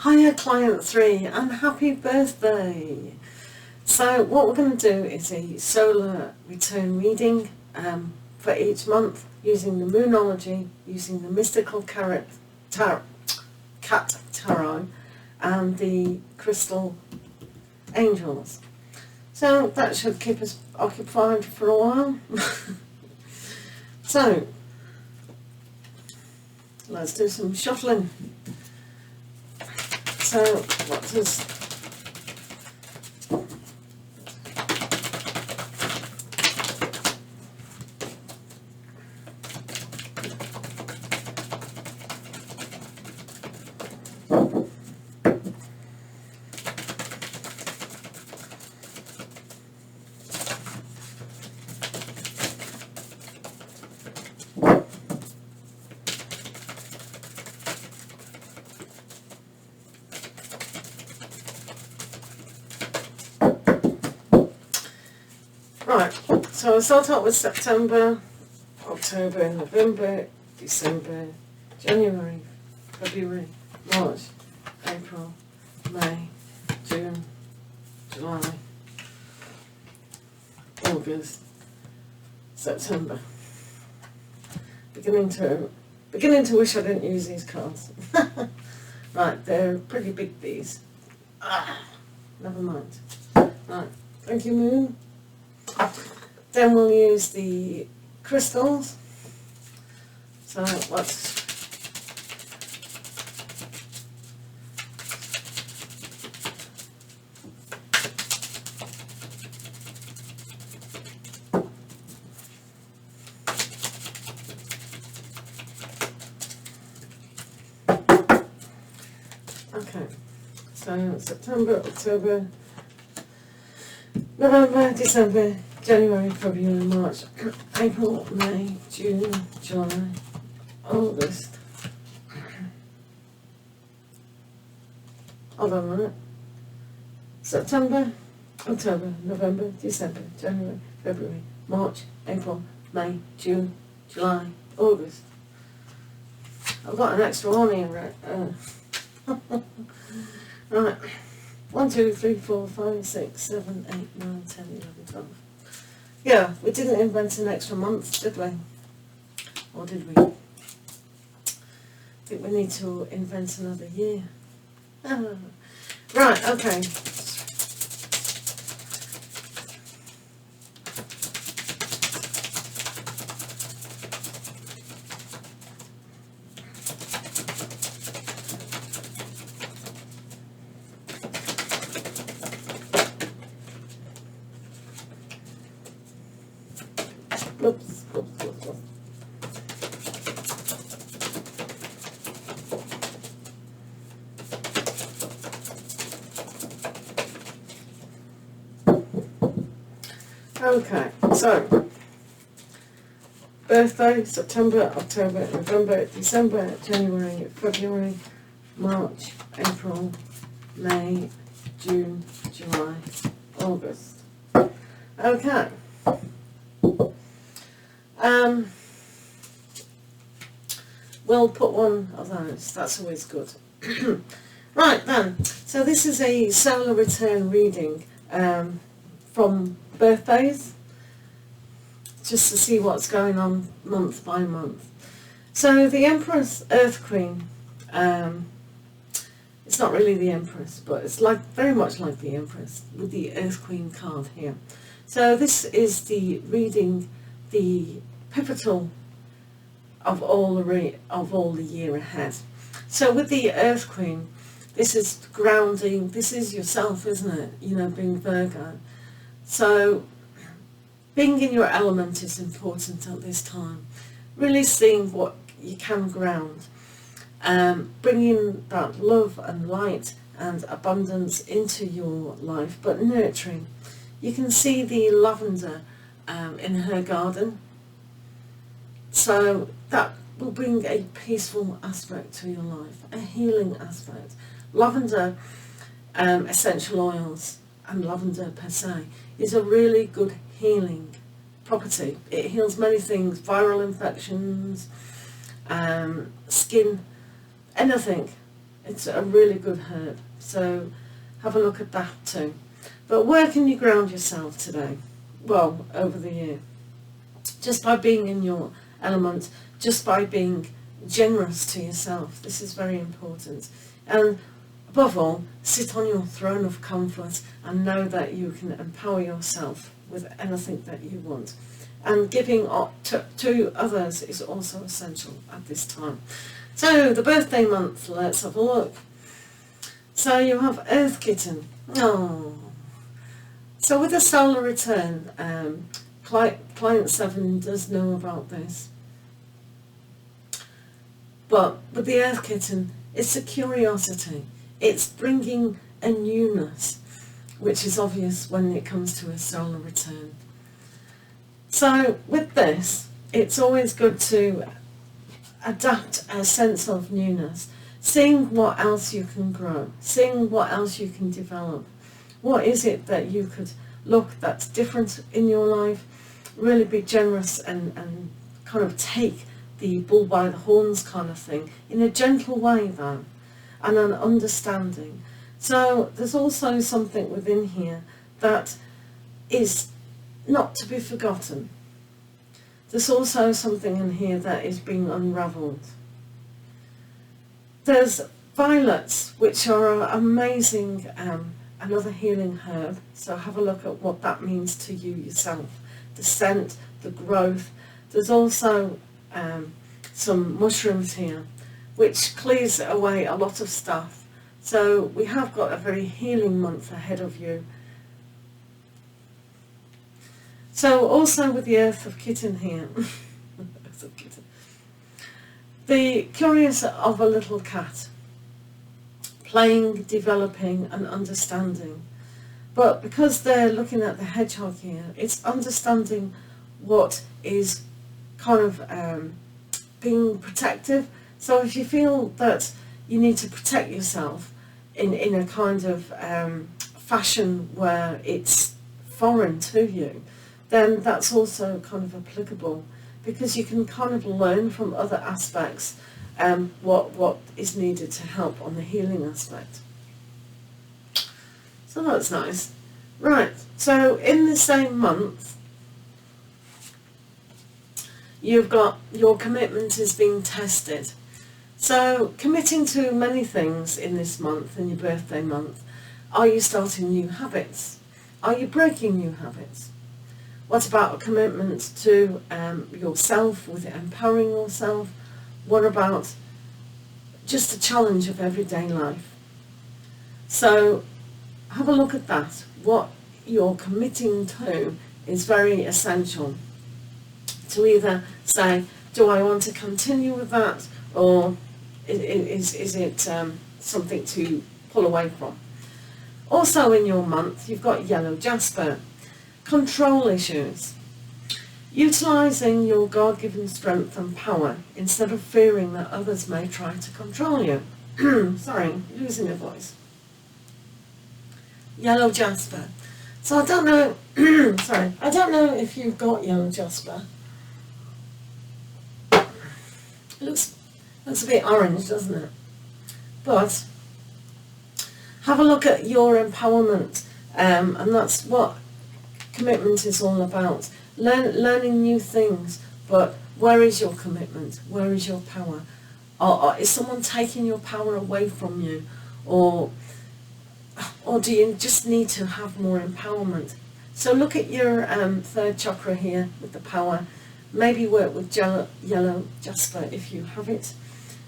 Hiya Client 3 and happy birthday! So what we're going to do is a solar return reading for each month using the Moonology, using the Mystical Cat Tarot and the Crystal Angels. So that should keep us occupied for a while. So let's do some shuffling. So what does so I'll start out with September, October, November, December, January, February, March, April, May, June, July, August, September. Beginning to wish I didn't use these cards. Right, they're pretty big, these. Never mind. Right, thank you, Moon. Then we'll use the crystals. So let's okay. So September, October, November, December, January, February, March, April, May, June, July, August. Hold on a minute. September, October, November, December, January, February, March, April, May, June, July, August. I've got an extra one here. Right. 1, 2, 3, 4, 5, 6, 7, 8, 9, 10, 11, 12. Yeah, we didn't invent an extra month, did we? Or did we? I think we need to invent another year. Right, okay. Oops. Okay, so birthday, September, October, November, December, January, February, March, April, May, June, July, August. Okay. We'll put one of those, that's always good. Right then, so this is a solar return reading from birthdays, just to see what's going on month by month. So the Empress Earth Queen, it's not really the Empress, but it's like very much like the Empress with the Earth Queen card here. So this is the reading, the pivotal of all the year ahead. So with the Earth Queen, this is grounding, this is yourself, isn't it? You know, being Virgo. So being in your element is important at this time. Really seeing what you can ground. Bringing that love and light and abundance into your life, but nurturing. You can see the lavender in her garden. So that will bring a peaceful aspect to your life, a healing aspect. Lavender essential oils and lavender per se is a really good healing property. It heals many things, viral infections, skin, anything. It's a really good herb, so have a look at that too. But where can you ground yourself today? Well, over the year. Just by being in your element, just by being generous to yourself. This is very important. And above all, sit on your throne of comfort and know that you can empower yourself with anything that you want. And giving to others is also essential at this time. So, the birthday month, let's have a look. So you have Earth Kitten. Oh. So with the solar return, Client 7 does know about this. But with the Earth Kitten, it's a curiosity. It's bringing a newness, which is obvious when it comes to a solar return. So with this, it's always good to adapt a sense of newness, seeing what else you can grow, seeing what else you can develop. What is it that you could look that's different in your life? Really be generous and kind of take the bull by the horns kind of thing, in a gentle way though, and an understanding. So there's also something within here that is not to be forgotten. There's also something in here that is being unravelled. There's violets, which are amazing, another healing herb, so have a look at what that means to you yourself. The scent, the growth. There's also some mushrooms here, which clears away a lot of stuff. So we have got a very healing month ahead of you. So also with the Earth of Kitten here, Earth of Kitten, the curious of a little cat, playing, developing and understanding. But because they're looking at the hedgehog here, it's understanding what is kind of being protective. So if you feel that you need to protect yourself in a kind of fashion where it's foreign to you, then that's also kind of applicable, because you can kind of learn from other aspects what is needed to help on the healing aspect. So that's nice. Right, so in the same month, you've got your commitment is being tested. So committing to many things in this month, in your birthday month. Are you starting new habits? Are you breaking new habits? What about a commitment to yourself, with empowering yourself? What about just a challenge of everyday life? So have a look at that. What you're committing to is very essential to either say, do I want to continue with that, or is it something to pull away from? Also in your month, you've got yellow jasper. Control issues. Utilising your God-given strength and power instead of fearing that others may try to control you. Sorry, losing a voice. Yellow jasper. So I don't know, sorry, I don't know if you've got yellow jasper. It looks a bit orange, doesn't it? But have a look at your empowerment, and that's what commitment is all about. Learning new things, but where is your commitment? Where is your power? Or is someone taking your power away from you? Or do you just need to have more empowerment? So look at your third chakra here with the power. Maybe work with yellow jasper if you have it.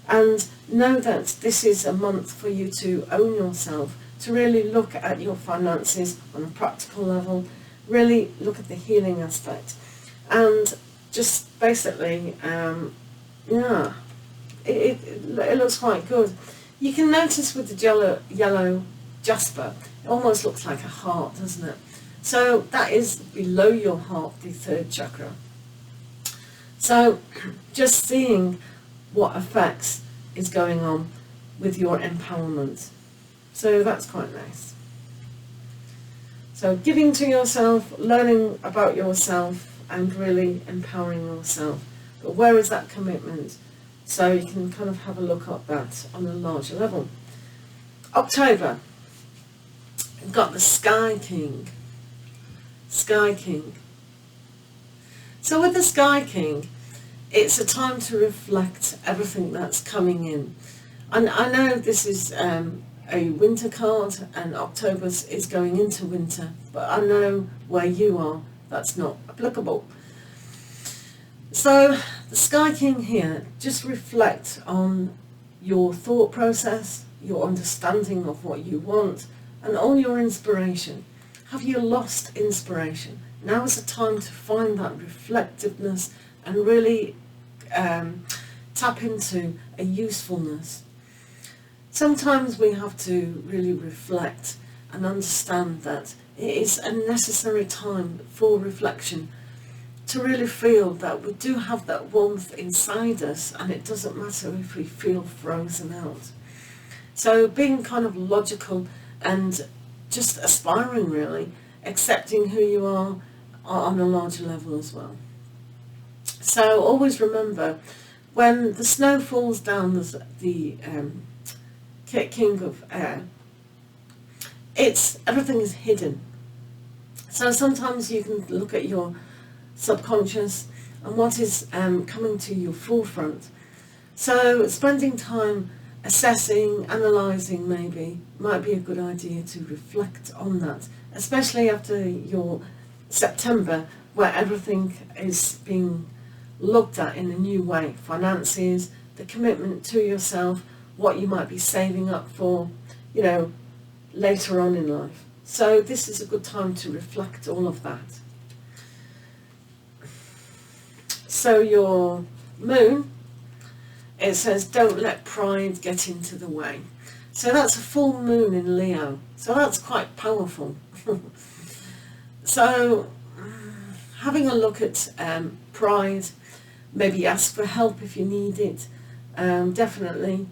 And know that this is a month for you to own yourself, to really look at your finances on a practical level, really look at the healing aspect, and just basically, yeah, it looks quite good. You can notice with the yellow jasper, it almost looks like a heart, doesn't it? So that is below your heart, the third chakra. So just seeing what effects is going on with your empowerment. So that's quite nice. So giving to yourself, learning about yourself, and really empowering yourself. But where is that commitment? So you can kind of have a look at that on a larger level. October, we've got the Sky King. Sky King. So with the Sky King, it's a time to reflect everything that's coming in. And I know this is a winter card, and October is going into winter, but I know where you are, that's not applicable. So the Sky King here, just reflect on your thought process, your understanding of what you want, and all your inspiration. Have you lost inspiration? Now is the time to find that reflectiveness and really tap into a usefulness. Sometimes we have to really reflect and understand that it is a necessary time for reflection, to really feel that we do have that warmth inside us, and it doesn't matter if we feel frozen out. So being kind of logical and just aspiring, really, accepting who you are on a larger level as well. So always remember, when the snow falls down the King of Air, everything is hidden. So sometimes you can look at your subconscious and what is coming to your forefront. So spending time assessing, analysing maybe, might be a good idea to reflect on that, especially after your September, where everything is being looked at in a new way. Finances, the commitment to yourself, what you might be saving up for, you know, later on in life. So this is a good time to reflect all of that. So your moon, it says, don't let pride get into the way. So that's a full moon in Leo. So that's quite powerful. So having a look at pride, maybe ask for help if you need it, definitely.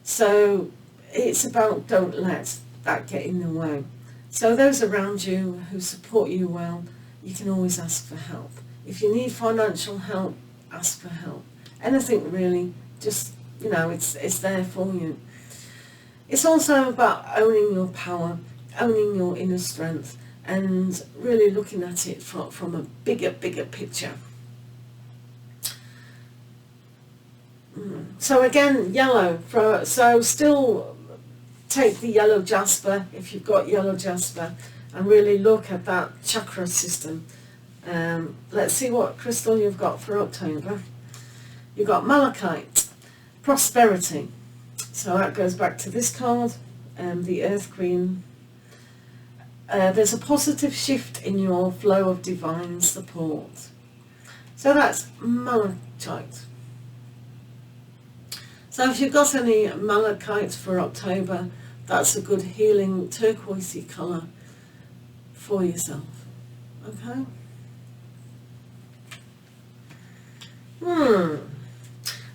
So it's about don't let that get in the way. So those around you who support you well, you can always ask for help. If you need financial help, ask for help. Anything really, just, you know, it's there for you. It's also about owning your power, owning your inner strength, and really looking at it from a bigger picture. So again, yellow. So still take the yellow jasper, if you've got yellow jasper, and really look at that chakra system. Let's see what crystal you've got for October. You've got malachite, prosperity. So that goes back to this card, the Earth Queen. There's a positive shift in your flow of divine support. So that's malachite. So if you've got any malachite for October, that's a good healing turquoisey colour for yourself. Okay?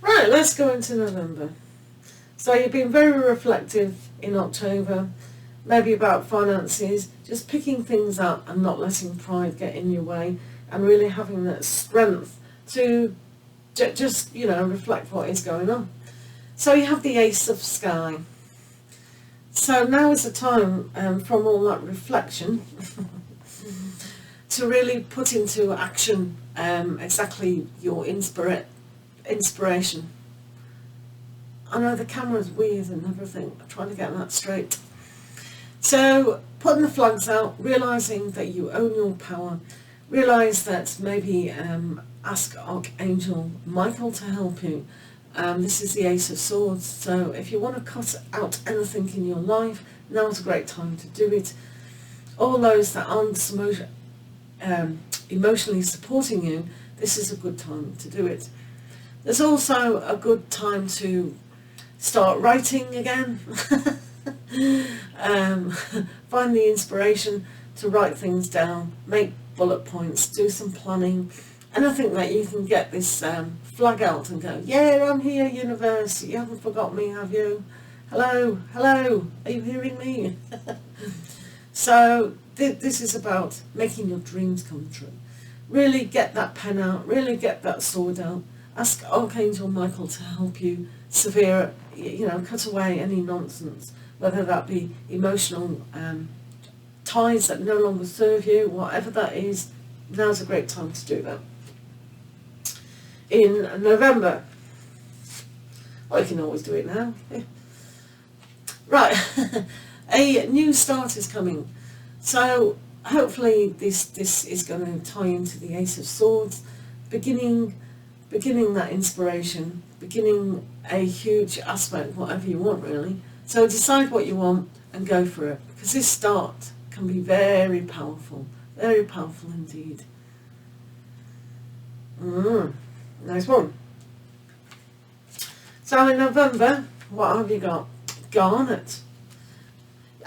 Right, let's go into November. So you've been very reflective in October, maybe about finances, just picking things up and not letting pride get in your way, and really having that strength to just, you know, reflect what is going on. So you have the Ace of Sky. So now is the time, from all that reflection, to really put into action exactly your inspiration. I know the camera's weird and everything, I'm trying to get that straight. So putting the flags out, realising that you own your power, realise that maybe ask Archangel Michael to help you. This is the Ace of Swords, so if you want to cut out anything in your life, now's a great time to do it. All those that aren't emotionally supporting you, this is a good time to do it. There's also a good time to start writing again. Find the inspiration to write things down, make bullet points, do some planning, and I think that you can get this flag out and go, yeah, I'm here, universe, you haven't forgot me, have you? Hello, are you hearing me? So this is about making your dreams come true. Really get that pen out, really get that sword out, ask Archangel Michael to help you cut away any nonsense, whether that be emotional ties that no longer serve you, whatever that is, now's a great time to do that. In November, well, you can always do it now. Right, a new start is coming. So hopefully this is going to tie into the Ace of Swords, beginning that inspiration, beginning a huge aspect, whatever you want really. So decide what you want and go for it, because this start can be very powerful indeed. Nice one. So in November, what have you got? Garnet.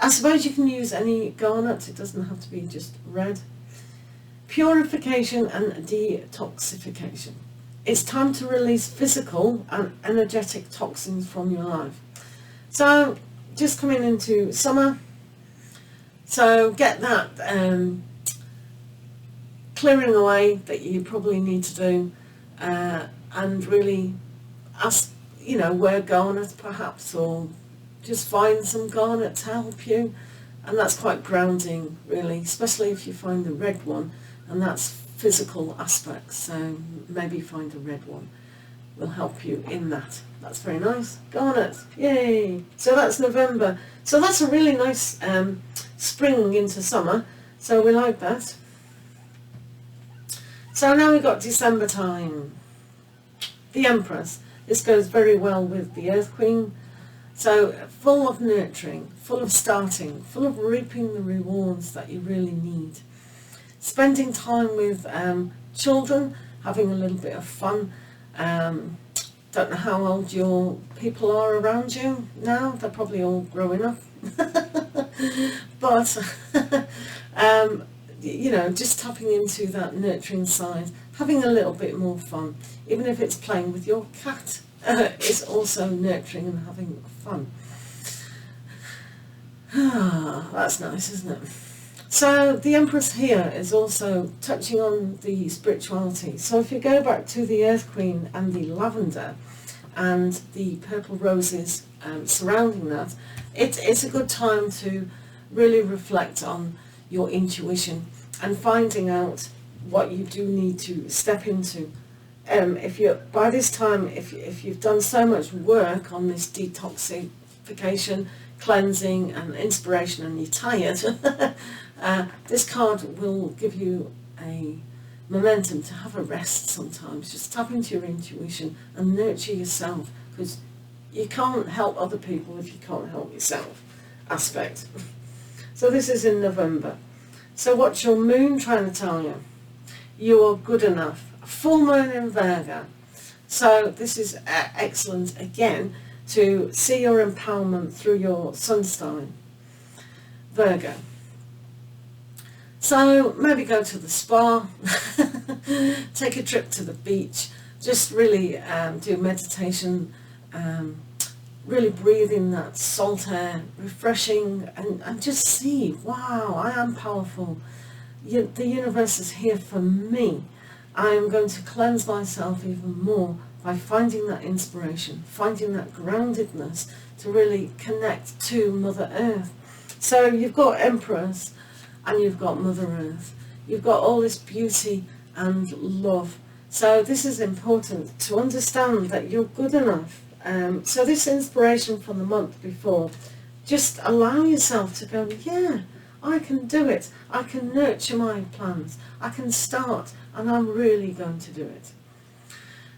I suppose you can use any garnet, it doesn't have to be just red. Purification and detoxification. It's time to release physical and energetic toxins from your life. So just coming into summer, so get that clearing away that you probably need to do, and really ask, wear garnet perhaps, or just find some garnet to help you, and that's quite grounding really, especially if you find the red one, and that's physical aspects, so maybe find a red one, will help you in that. That's very nice. Garnet, yay! So that's November. So that's a really nice spring into summer, so we like that. So now we've got December time. The Empress. This goes very well with the Earth Queen. So full of nurturing, full of starting, full of reaping the rewards that you really need. Spending time with children, having a little bit of fun. Don't know how old your people are around you now. They're probably all growing up. But, just tapping into that nurturing side, having a little bit more fun. Even if it's playing with your cat, it's also nurturing and having fun. That's nice, isn't it? So the Empress here is also touching on the spirituality. So if you go back to the Earth Queen and the lavender and the purple roses surrounding that, it's a good time to really reflect on your intuition and finding out what you do need to step into. If you've done so much work on this detoxification, cleansing and inspiration, and you're tired, this card will give you a momentum to have a rest sometimes. Just tap into your intuition and nurture yourself, because you can't help other people if you can't help yourself aspect. So this is in November. So what's your moon trying to tell you? You are good enough. Full moon in Virgo. So this is excellent again to see your empowerment through your sun sign, Virgo. So maybe go to the spa, take a trip to the beach, just really do meditation, really breathe in that salt air, refreshing, and just see, wow, I am powerful. The universe is here for me. I am going to cleanse myself even more by finding that inspiration, finding that groundedness to really connect to Mother Earth. So you've got Empress and you've got Mother Earth. You've got all this beauty and love. So this is important to understand that you're good enough. So this inspiration from the month before, just allow yourself to go, yeah, I can do it. I can nurture my plans. I can start, and I'm really going to do it.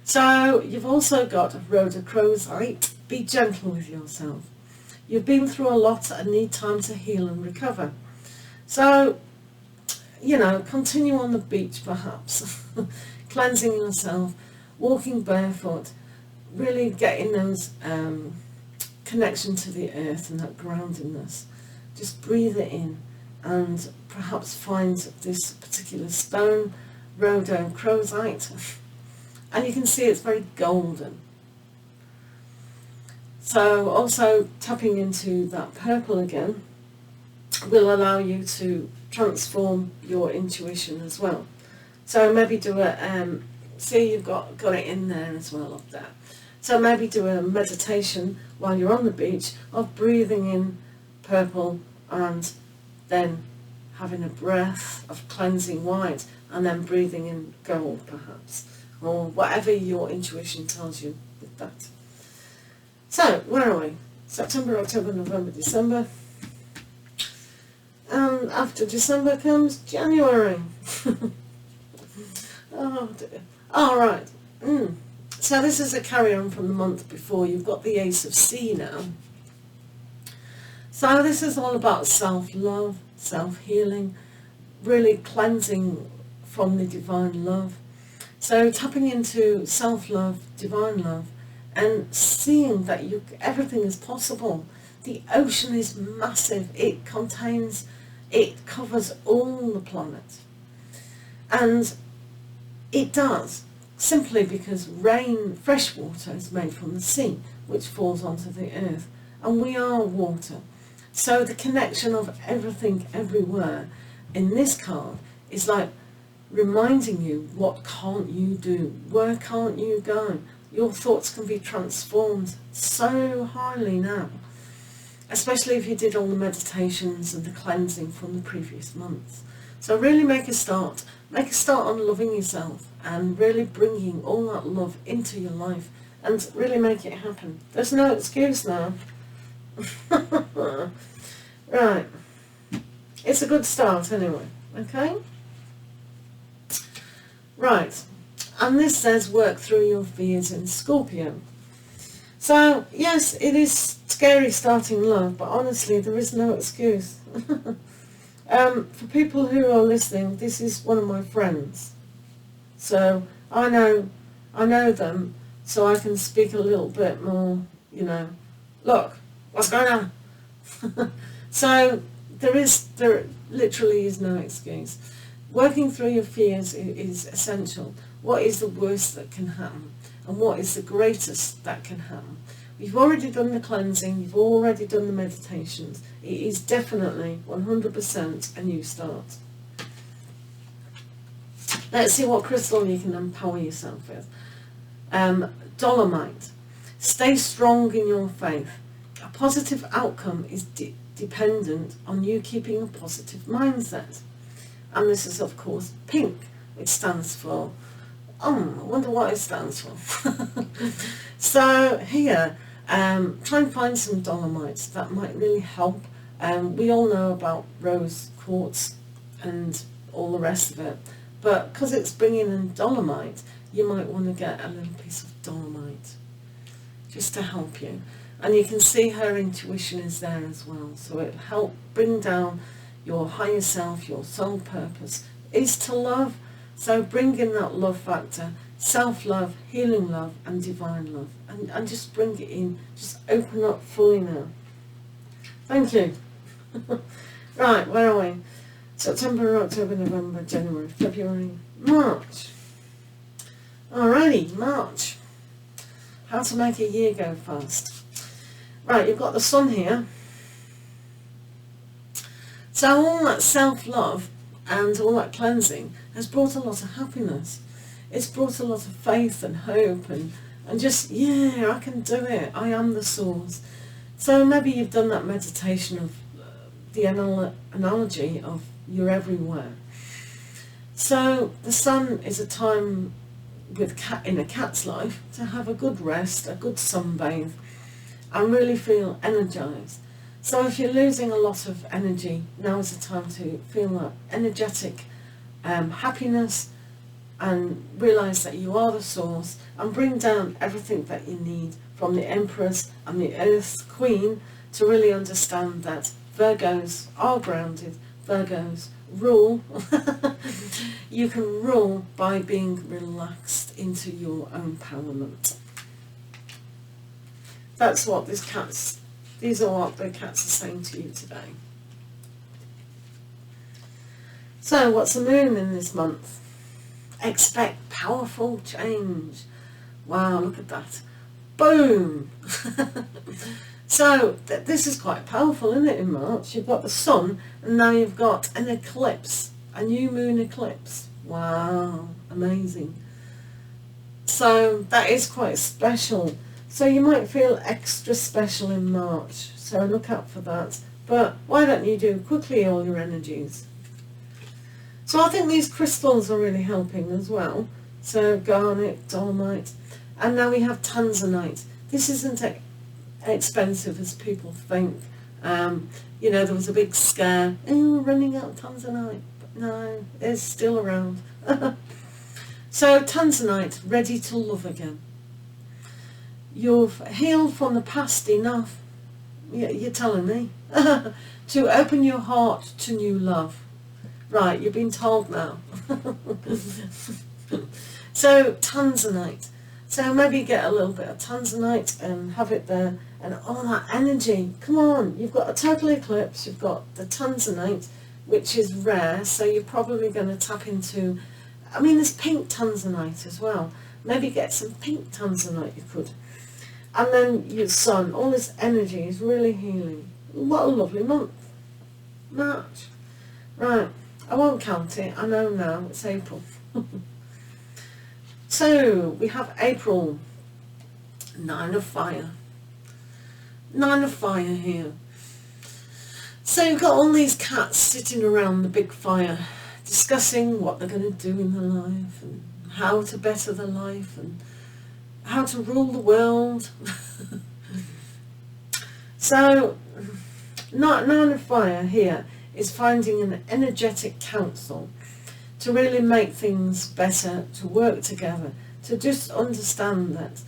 So you've also got rhodochrosite. Be gentle with yourself. You've been through a lot and need time to heal and recover. So, continue on the beach perhaps, cleansing yourself, walking barefoot, really getting those connection to the earth and that groundedness. Just breathe it in and perhaps find this particular stone, rhodochrosite, and you can see it's very golden. So also tapping into that purple again will allow you to transform your intuition as well. So maybe do a, see you've got it in there as well up there. So maybe do a meditation while you're on the beach of breathing in purple and then having a breath of cleansing white and then breathing in gold perhaps, or whatever your intuition tells you with that. So, where are we? September, October, November, December. And after December comes January. Oh dear. Alright. So this is a carry on from the month before. You've got the Ace of Sea now. So this is all about self-love, self-healing, really cleansing from the divine love. So tapping into self-love, divine love, and seeing that everything is possible. The ocean is massive. It covers all the planet. And it does, simply because rain, fresh water, is made from the sea, which falls onto the earth. And we are water. So the connection of everything everywhere in this card is like reminding you, what can't you do? Where can't you go? Your thoughts can be transformed so highly now, especially if you did all the meditations and the cleansing from the previous months. So really make a start. Make a start on loving yourself and really bringing all that love into your life and really make it happen. There's no excuse now. Right. It's a good start anyway, okay? Right. And this says work through your fears in Scorpio. So, yes, it is scary starting love, but honestly, there is no excuse. For people who are listening, this is one of my friends. So, I know them, so I can speak a little bit more, look, what's going on? So, there literally is no excuse. Working through your fears is essential. What is the worst that can happen? And what is the greatest that can happen? You've already done the cleansing. You've already done the meditations. It is definitely 100% a new start. Let's see what crystal you can empower yourself with. Dolomite. Stay strong in your faith. A positive outcome is dependent on you keeping a positive mindset. And this is, of course, pink, which stands for, I wonder what it stands for. So here, try and find some dolomites. That might really help. We all know about rose quartz and all the rest of it. But because it's bringing in dolomite, you might want to get a little piece of dolomite just to help you. And you can see her intuition is there as well. So it'll help bring down your higher self, your soul purpose is to love. So bring in that love factor, self-love, healing love, and divine love. And just bring it in. Just open up fully now. Thank you. Right, where are we? September, October, November, January, February, March. Alrighty, March. How to make a year go fast. Right, you've got the sun here. So all that self-love and all that cleansing has brought a lot of happiness. It's brought a lot of faith and hope and just, yeah, I can do it. I am the source. So maybe you've done that meditation of the analogy of you're everywhere. So the sun is a time in a cat's life to have a good rest, a good sunbathe, and really feel energized. So if you're losing a lot of energy, now is the time to feel that energetic happiness and realize that you are the source and bring down everything that you need from the Empress and the Earth Queen to really understand that Virgos are grounded, Virgos rule. You can rule by being relaxed into your own empowerment. That's what these are what the cats are saying to you today. So what's the moon in this month? Expect powerful change. Wow, look at that. Boom! So this is quite powerful, isn't it, in March? You've got the sun and now you've got an eclipse, a new moon eclipse. Wow, amazing. So that is quite special. So you might feel extra special in March, so look out for that. But why don't you do quickly all your energies? So I think these crystals are really helping as well. So garnet, dolomite, and now we have tanzanite. This isn't expensive as people think. You know, there was a big scare, oh, we're running out of tanzanite. But no, it's still around. So tanzanite, ready to love again. You've healed from the past enough, you're telling me, to open your heart to new love. Right, you've been told now. So tanzanite. So maybe get a little bit of tanzanite and have it there, and all that energy. Come on, you've got a total eclipse, you've got the tanzanite, which is rare, so you're probably going to tap into, I mean, there's pink tanzanite as well. Maybe get some pink tanzanite, you could. And then your sun, all this energy is really healing. What a lovely month. March. Right, I won't count it, I know now, it's April. So, we have April, 9 of fire. 9 of fire here. So you've got all these cats sitting around the big fire, discussing what they're going to do in their life, and how to better their life, and how to rule the world. So, 9 of fire here is finding an energetic council to really make things better, to work together, to just understand that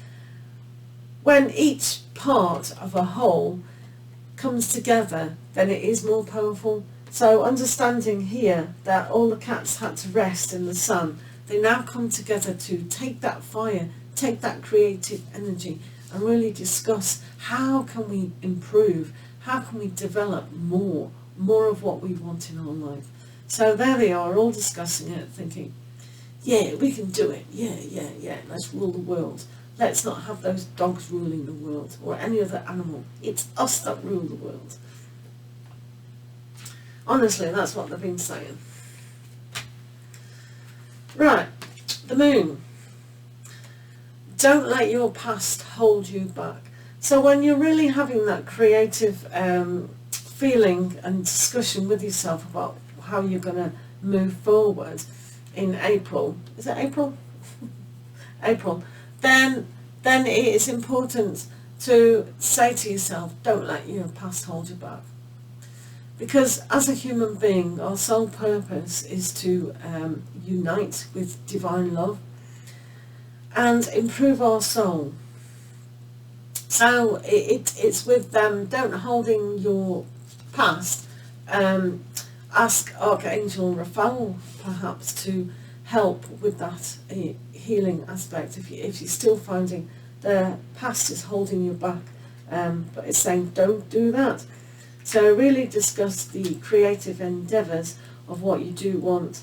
when each part of a whole comes together, then it is more powerful. So understanding here that all the cats had to rest in the sun, they now come together to take that fire, take that creative energy, and really discuss how can we improve, how can we develop more of what we want in our life. So there they are, all discussing it, thinking, yeah, we can do it, yeah, let's rule the world. Let's not have those dogs ruling the world, or any other animal. It's us that rule the world. Honestly, that's what they've been saying. Right, the moon. Don't let your past hold you back. So when you're really having that creative feeling and discussion with yourself about how you're going to move forward in April, is it April? April, then it is important to say to yourself, don't let your past hold you back. Because as a human being, our sole purpose is to unite with divine love and improve our soul. So it's with them, don't holding your past. Ask Archangel Raphael perhaps to help with that healing aspect if you're still finding the past is holding you back, but it's saying don't do that. So really discuss the creative endeavours of what you do want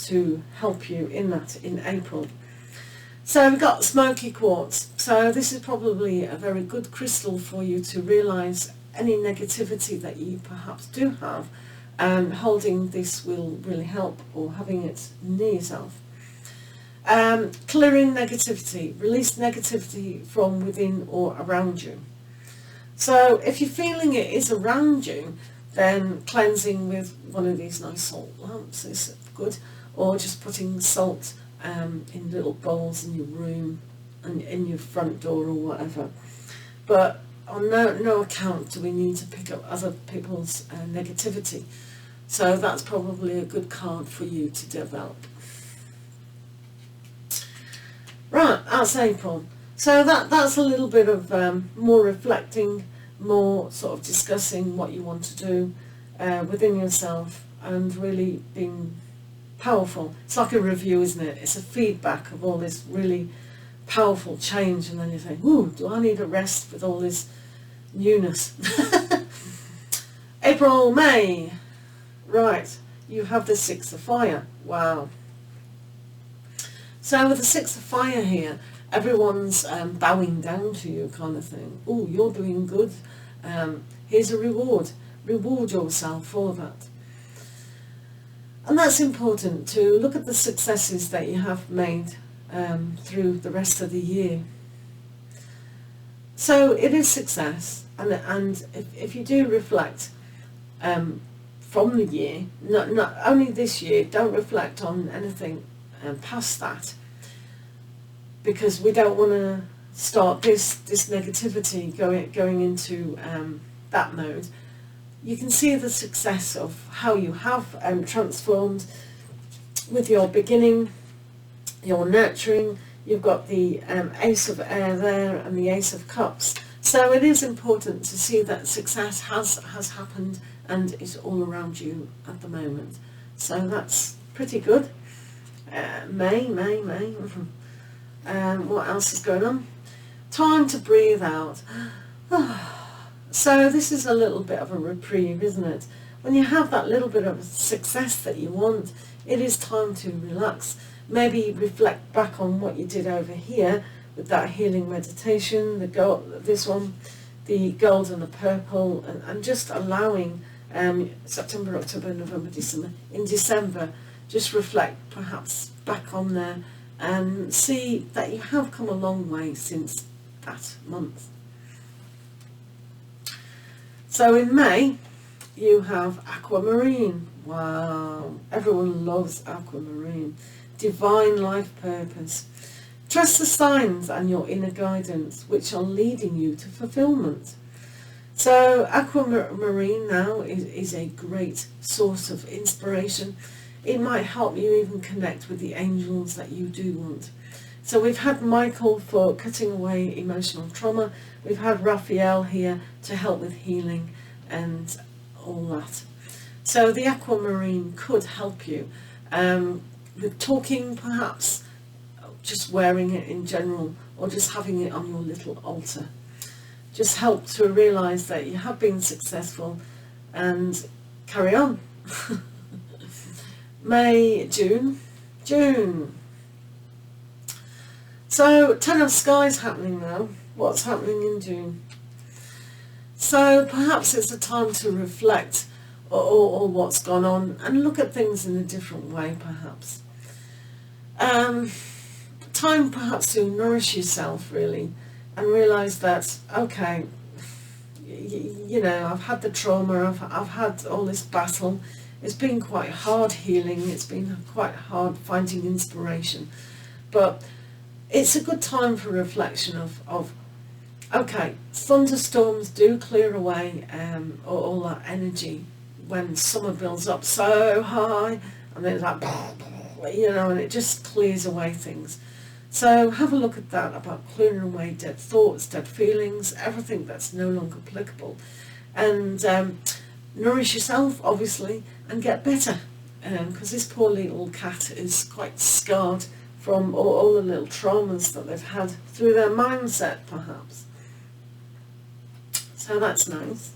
to help you in that in April. So we've got smoky quartz. So this is probably a very good crystal for you to realise any negativity that you perhaps do have, and holding this will really help, or having it near yourself. Clearing negativity, release negativity from within or around you. So if you're feeling it is around you, then cleansing with one of these nice salt lamps is good, or just putting salt in little bowls in your room and in your front door or whatever. But on no account do we need to pick up other people's negativity. So that's probably a good card for you to develop. Right, that's April. So that's a little bit of more reflecting, more sort of discussing what you want to do within yourself, and really being powerful. It's like a review, isn't it? It's a feedback of all this really powerful change, and then you think, ooh, do I need a rest with all this newness? April, May. Right, you have the 6 of fire. Wow. So with the 6 of fire here, everyone's bowing down to you, kind of thing. Oh, you're doing good. Here's a reward. Reward yourself for that. And that's important, to look at the successes that you have made through the rest of the year. So it is success, and if you do reflect from the year, not only this year, don't reflect on anything past that, because we don't want to start this negativity going into that mode. You can see the success of how you have transformed with your beginning, your nurturing. You've got the Ace of Air there and the Ace of Cups. So it is important to see that success has happened and is all around you at the moment. So that's pretty good. May. What else is going on? Time to breathe out. So this is a little bit of a reprieve, isn't it? When you have that little bit of success that you want, it is time to relax. Maybe reflect back on what you did over here with that healing meditation, this one, the gold and the purple, and just allowing September, October, November, December. In December, just reflect perhaps back on there and see that you have come a long way since that month. So in May, you have aquamarine. Wow, everyone loves aquamarine. Divine life purpose. Trust the signs and your inner guidance, which are leading you to fulfillment. So aquamarine now is a great source of inspiration. It might help you even connect with the angels that you do want. So we've had Michael for cutting away emotional trauma. We've had Raphael here to help with healing and all that. So the aquamarine could help you with talking, perhaps, just wearing it in general, or just having it on your little altar. Just help to realise that you have been successful and carry on. May, June. So, Ten of Sky's happening now. What's happening in June? So, perhaps it's a time to reflect on what's gone on and look at things in a different way, perhaps. Time perhaps to nourish yourself, really, and realise that, okay, you know, I've had the trauma, I've had all this battle. It's been quite hard healing, it's been quite hard finding inspiration, but it's a good time for reflection of okay, thunderstorms do clear away all that energy when summer builds up so high, and then it's like, you know, and it just clears away things. So have a look at that, about clearing away dead thoughts, dead feelings, everything that's no longer applicable, and nourish yourself, obviously, and get better, because this poor little cat is quite scarred from all the little traumas that they've had through their mindset, perhaps. So that's nice.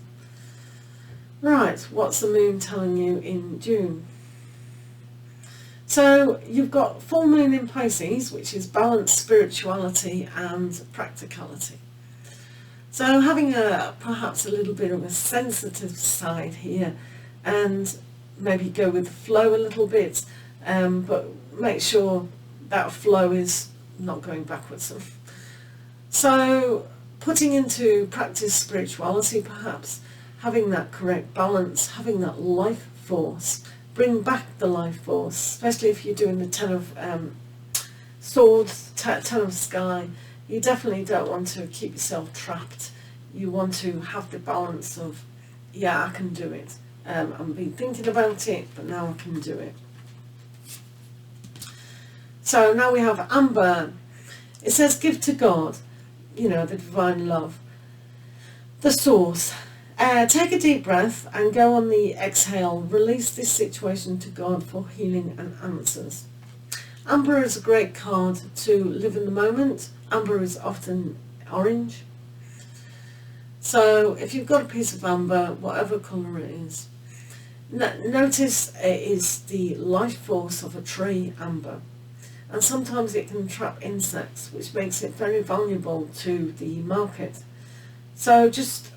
Right, what's the moon telling you in June? So you've got full moon in Pisces, which is balanced spirituality and practicality. So having perhaps a little bit of a sensitive side here, and maybe go with the flow a little bit, but make sure that flow is not going backwards. So putting into practice spirituality, perhaps, having that correct balance, having that life force, bring back the life force, especially if you're doing the Ten of Swords, Ten of Sky. You definitely don't want to keep yourself trapped. You want to have the balance of, yeah, I can do it. I've been thinking about it, but now I can do it. So now we have Amber. It says, give to God, you know, the divine love, the source. Take a deep breath and go on the exhale. Release this situation to God for healing and answers. Amber is a great card to live in the moment. Amber is often orange. So if you've got a piece of amber, whatever colour it is, notice it is the life force of a tree, amber. And sometimes it can trap insects, which makes it very valuable to the market. So just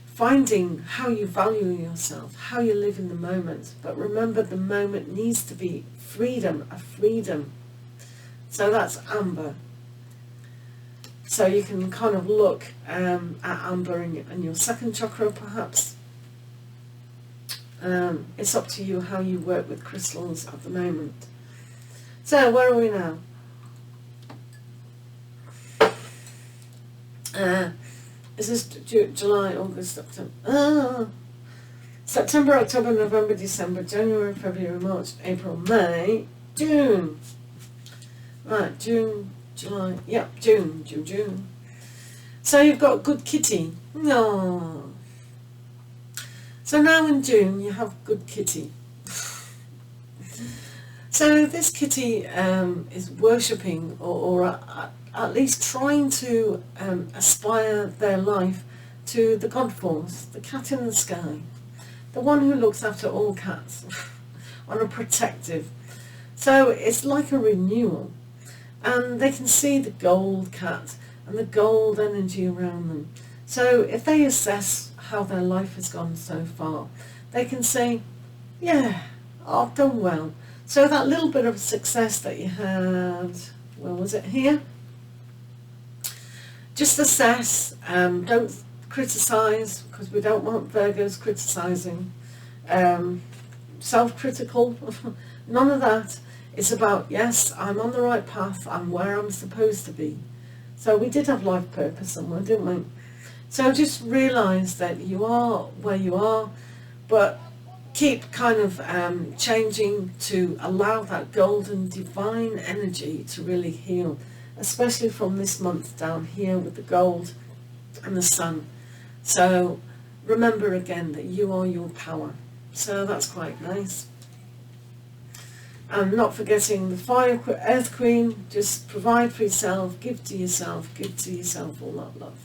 finding how you value yourself, how you live in the moment. But remember, the moment needs to be freedom, a freedom. So that's amber. So you can kind of look at amber in your second chakra, perhaps. It's up to you how you work with crystals at the moment. So where are we now? Is this July, August, September? September, October, November, December, January, February, March, April, May, June. Right, June, July, yep, June. So you've got good kitty. No. So now in June you have good kitty. So this kitty is worshipping or at least trying to aspire their life to the God force, the cat in the sky, the one who looks after all cats on a protective. So it's like a renewal, and they can see the gold cat and the gold energy around them. So if they assess how their life has gone so far, they can say, yeah, I've done well. So that little bit of success that you had, where was it, here? Just assess, don't criticise, because we don't want Virgos criticising. Self-critical, none of that. It's about, yes, I'm on the right path, I'm where I'm supposed to be. So we did have life purpose somewhere, didn't we? So just realise that you are where you are, but keep kind of changing to allow that golden divine energy to really heal, especially from this month down here with the gold and the sun. So remember again that you are your power. So that's quite nice. And not forgetting the fire earth queen, just provide for yourself, give to yourself all that love.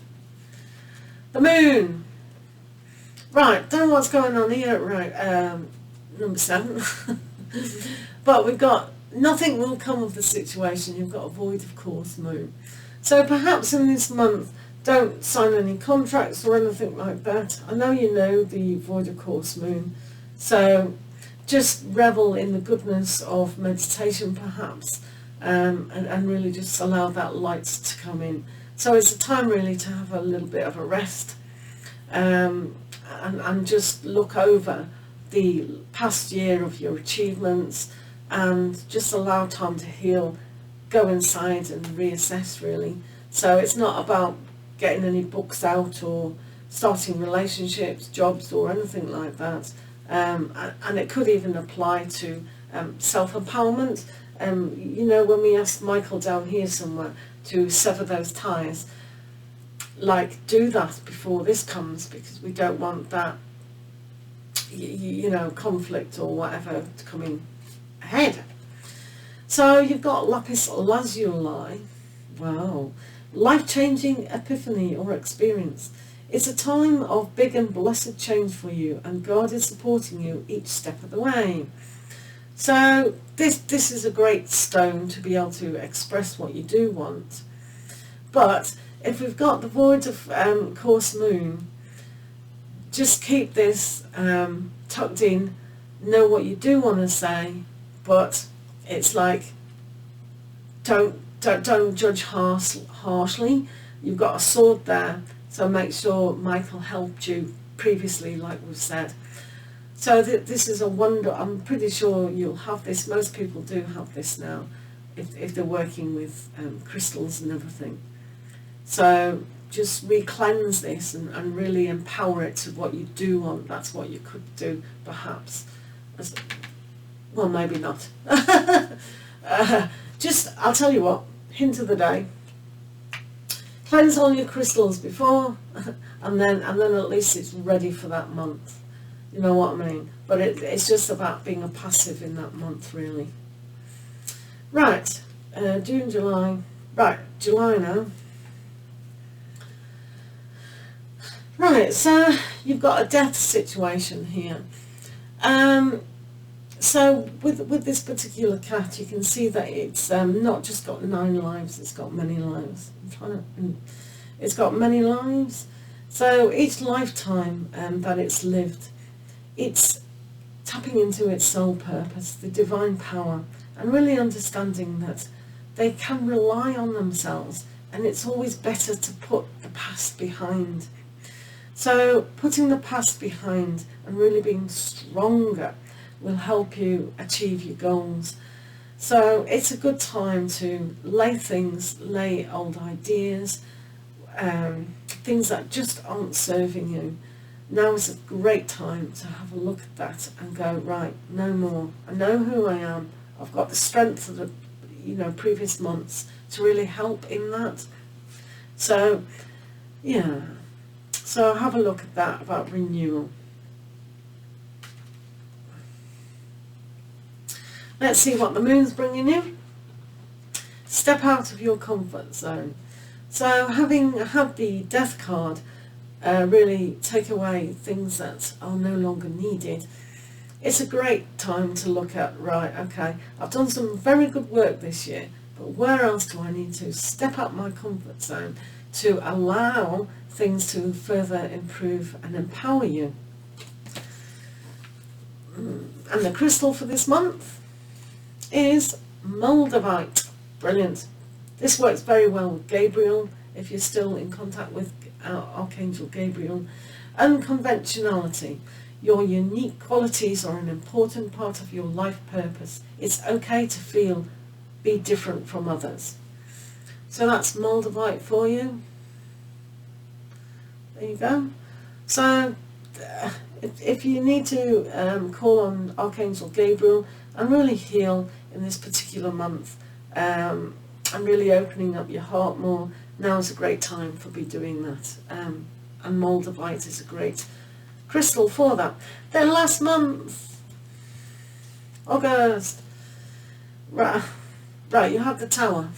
The moon. Right, don't know what's going on here, right, number 7. But we've got, nothing will come of the situation. You've got a void of course moon. So perhaps in this month, don't sign any contracts or anything like that. I know you know the void of course moon. So just revel in the goodness of meditation perhaps, and really just allow that light to come in. So it's a time really to have a little bit of a rest, and just look over the past year of your achievements and just allow time to heal, go inside and reassess really. So it's not about getting any books out or starting relationships, jobs or anything like that. And it could even apply to self-empowerment. You know, when we asked Michael down here somewhere to sever those ties, like do that before this comes, because we don't want that, you know, conflict or whatever to come in ahead. So you've got lapis lazuli. Wow. Life-changing epiphany or experience. It's a time of big and blessed change for you, and God is supporting you each step of the way. So this is a great stone to be able to express what you do want. But if we've got the void of course moon, just keep this tucked in, know what you do want to say, but it's like, don't judge harshly. You've got a sword there, so make sure Michael helped you previously, like we've said. So this is a wonder. I'm pretty sure you'll have this. Most people do have this now, if they're working with crystals and everything. So just re-cleanse this and really empower it to what you do want. That's what you could do, perhaps. Well, maybe not. I'll tell you what, hint of the day. Cleanse all your crystals before, and then at least it's ready for that month. You know what I mean? But it's just about being a passive in that month, really. Right, June, July. Right, July now. Right, so you've got a death situation here. So with this particular cat, you can see that it's not just got 9 lives, it's got many lives. It's got many lives. So each lifetime that it's lived, it's tapping into its soul purpose, the divine power, and really understanding that they can rely on themselves and it's always better to put the past behind. So putting the past behind and really being stronger will help you achieve your goals. So it's a good time to lay old ideas, things that just aren't serving you. Now is a great time to have a look at that and go, right, no more. I know who I am. I've got the strength of the previous months to really help in that. So yeah, so have a look at that about renewal. Let's see what the moon's bringing you. Step out of your comfort zone. So having had the death card really take away things that are no longer needed, it's a great time to look at, right, okay, I've done some very good work this year, but where else do I need to step out my comfort zone to allow things to further improve and empower you? And the crystal for this month is Moldavite. Brilliant. This works very well with Gabriel, if you're still in contact with Archangel Gabriel. Unconventionality. Your unique qualities are an important part of your life purpose. It's okay to be different from others. So that's Moldavite for you. There you go. So if you need to call on Archangel Gabriel and really heal in this particular month, and really opening up your heart more, now is a great time for be doing that. And Moldavite is a great crystal for that. Then last month, August, right, you have the Tower.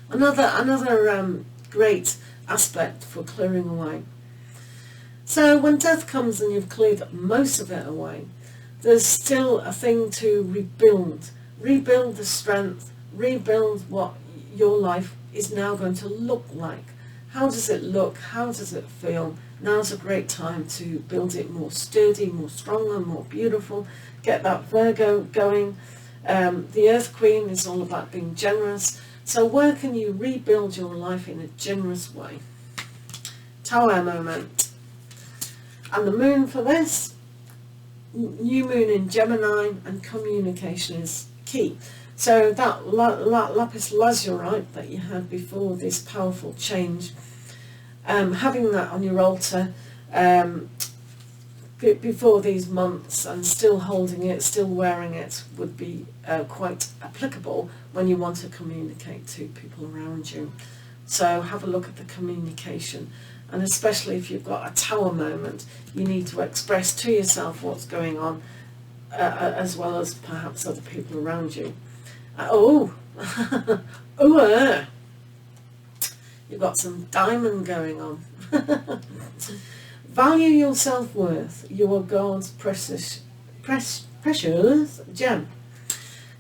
Another great aspect for clearing away. So when death comes and you've cleared most of it away, there's still a thing to rebuild. Rebuild the strength, rebuild what your life is now going to look like. How does it look? How does it feel? Now's a great time to build it more sturdy, more stronger, more beautiful. Get that Virgo going. The Earth Queen is all about being generous. So where can you rebuild your life in a generous way? Tower moment. And the moon for this, new moon in Gemini, and communication is key. So that lapis lazurite that you had before this powerful change, having that on your altar before these months and still holding it, still wearing it, would be quite applicable when you want to communicate to people around you. So have a look at the communication, and especially if you've got a Tower moment, you need to express to yourself what's going on, as well as perhaps other people around you. You've got some diamond going on. Value your self-worth. You are God's precious gem.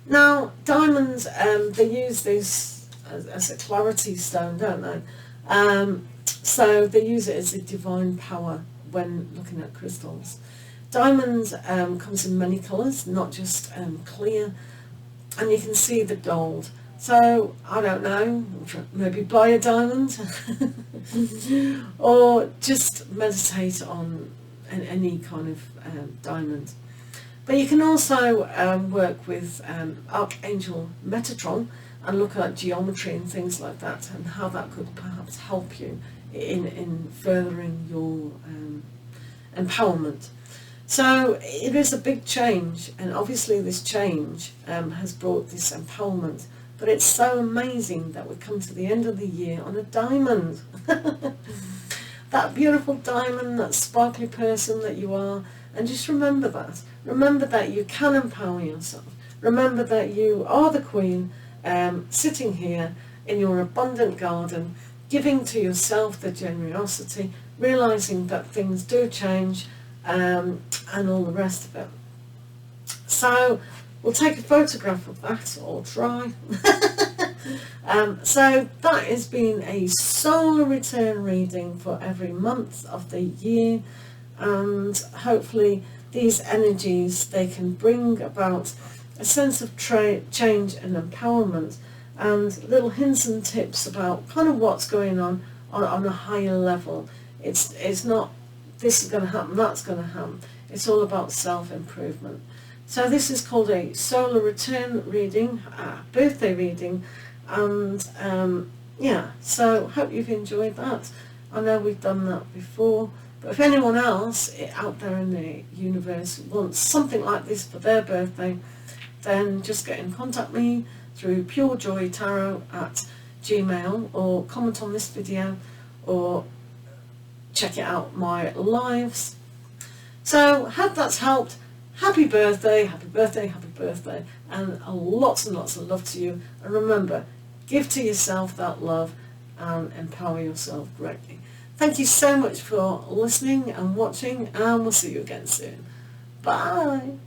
Now, diamonds, they use this as a clarity stone, don't they? So they use it as a divine power when looking at crystals. Diamonds comes in many colours, not just clear, and you can see the gold. So, I don't know, maybe buy a diamond or just meditate on any kind of diamond. But you can also work with Archangel Metatron and look at geometry and things like that, and how that could perhaps help you in furthering your empowerment. So it is a big change, and obviously this change has brought this empowerment. But it's so amazing that we come to the end of the year on a diamond. That beautiful diamond, that sparkly person that you are. And just remember that. Remember that you can empower yourself. Remember that you are the queen, sitting here in your abundant garden, giving to yourself the generosity, realising that things do change, and all the rest of it. So we'll take a photograph of that, or try. So that has been a solar return reading for every month of the year, and hopefully these energies, they can bring about a sense of change and empowerment, and little hints and tips about kind of what's going on a higher level. It's not this is going to happen, that's going to happen. It's all about self-improvement. So this is called a solar return reading, birthday reading, and yeah, so hope you've enjoyed that. I know we've done that before, but if anyone else out there in the universe wants something like this for their birthday, then just get in contact with me through purejoytarot@gmail.com, or comment on this video, or check it out my lives. So hope that's helped. Happy birthday, happy birthday, happy birthday, and lots of love to you. And remember, give to yourself that love and empower yourself greatly. Thank you so much for listening and watching, and we'll see you again soon. Bye.